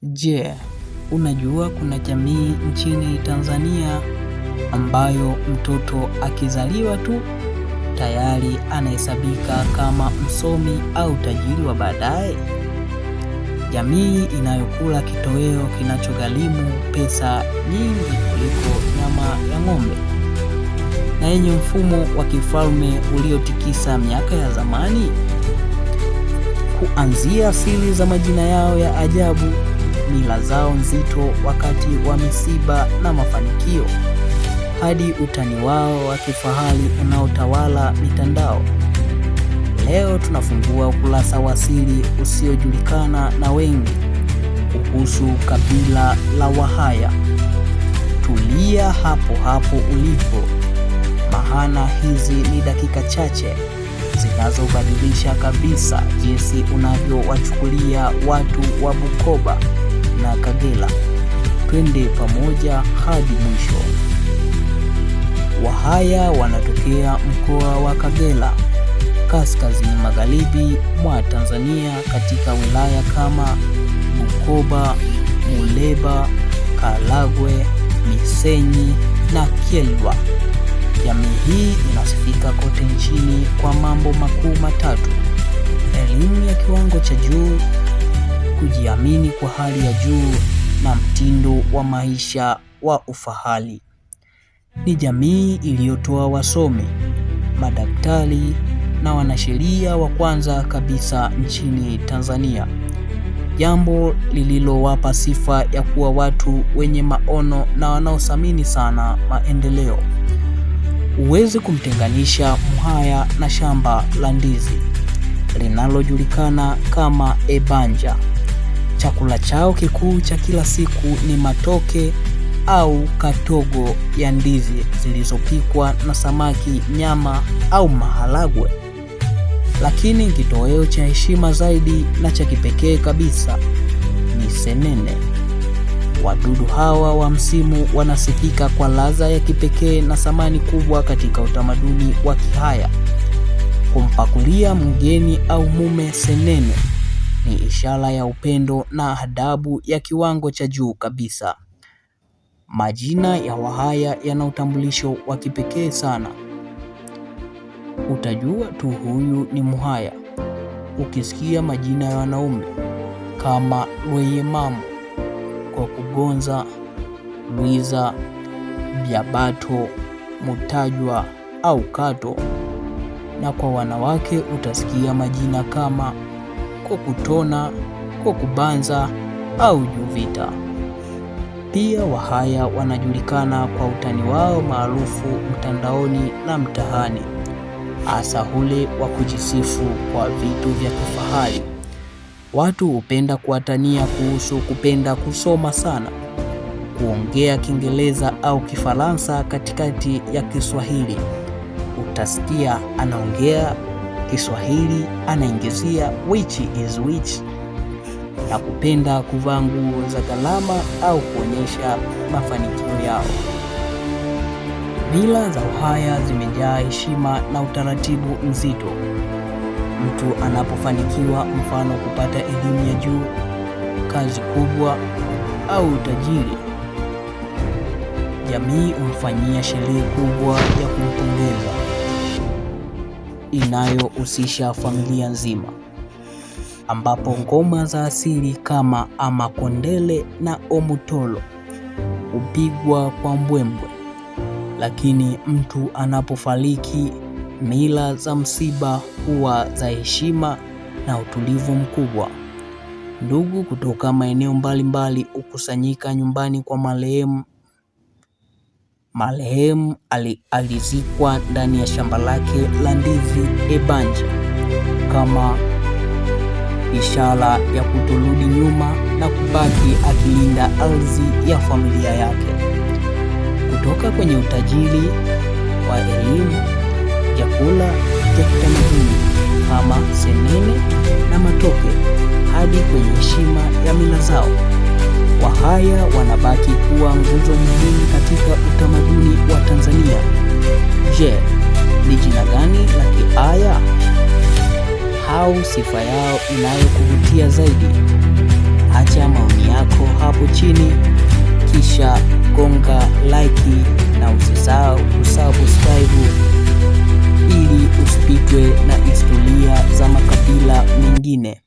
Je, unajua kuna jamii nchini Tanzania ambayo mtoto akizaliwa tu tayari anahesabika kama msomi au tajiri wa baadaye? Jamii inayokula kitoweo kinachogharimu pesa nyingi kuliko nyama ya ng'ombe, na yenye mfumo wa kifalme uliotikisa miaka ya zamani. Kuanzia asili za majina yao ya ajabu, mila zao nzito wakati wa misiba na mafanikio, hadi utani wao wa kifahari unaotawala mitandao. Leo tunafungua ukurasa wa siri usiojulikana na wengi kuhusu kabila la Wahaya. Tulia hapo hapo ulipo, maana hizi ni dakika chache zinazobadilisha kabisa jinsi unavyowachukulia watu wa Bukoba na Kagera. Twende pamoja hadi mwisho. Wahaya wanatokea mkoa wa Kagera, kaskazini magharibi mwa Tanzania, katika wilaya kama Bukoba, Muleba, Karagwe, Misenyi na Kyerwa. Jamii hii inasifika kote nchini kwa mambo makuu matatu: elimu ya kiwango cha juu, kujiamini kwa hali ya juu, na mtindo wa maisha wa ufahari. Ni jamii iliyotoa wasomi, madaktari na wanasheria wa kwanza kabisa nchini Tanzania, jambo lililowapa sifa ya kuwa watu wenye maono na wanaothamini sana maendeleo. Huwezi kumtenganisha Mhaya na shamba la ndizi linalojulikana kama Ebanja. Chakula chao kikuu cha kila siku ni matoke au katogo ya ndizi zilizopikwa na samaki, nyama au maharagwe. Lakini kitoweo cha heshima zaidi na cha kipekee kabisa ni senene. Wadudu hawa wa msimu wanasifika kwa ladha ya kipekee na thamani kubwa katika utamaduni wa Kihaya. Kumpakulia mgeni au mume senene ni ishara ya upendo na adabu ya kiwango cha juu kabisa. Majina ya Wahaya yana utambulisho wa kipekee sana. Utajua tu huyu ni Mhaya ukisikia majina ya wanaume kama Lweyemamu kwa Kugonza, Lwiza, Byabato, Mutajwa au Kato, na kwa wanawake utasikia majina kama Kokutona, Kokubanza au Juvita. Pia Wahaya wanajulikana kwa utani wao maarufu mtandaoni na mtaani, hasa ule wa kujisifu kwa vitu vya kifahari. Watu hupenda kuwatania kuhusu kupenda kusoma sana, kuongea Kiingereza au Kifaransa katikati ya Kiswahili. Utasikia anaongea Kiswahili anaingizia which is which, na kupenda kuvaa nguo za gharama au kuonyesha mafanikio yao. Mila za Wahaya zimejaa heshima na utaratibu mzito. Mtu anapofanikiwa, mfano kupata elimu ya juu, kazi kubwa au utajiri, jamii humfanyia sherehe kubwa ya kumpongeza inayohusisha familia nzima, ambapo ngoma za asili kama Amakondele na Omutolo hupigwa kwa mbwembwe. Lakini mtu anapofariki, mila za msiba huwa za heshima na utulivu mkubwa. Ndugu kutoka maeneo mbalimbali hukusanyika nyumbani kwa marehemu. Marehemu alizikwa ndani ya shamba lake la ndizi Ebanja, kama ishara ya kutorudi nyuma na kubaki akilinda ardhi ya familia yake. Kutoka kwenye utajiri wa elimu, vyakula vya kitamaduni kama senene na matoke, hadi kwenye heshima ya mila zao, Wahaya wanabaki kuwa nguzo muhimu katika utamaduni wa Tanzania. Je, ni jina gani la Kihaya au sifa yao inayokuvutia zaidi? Acha maoni yako chini, kisha gonga like na usisahau kusubscribe ili usipitwe na historia za makabila mengine.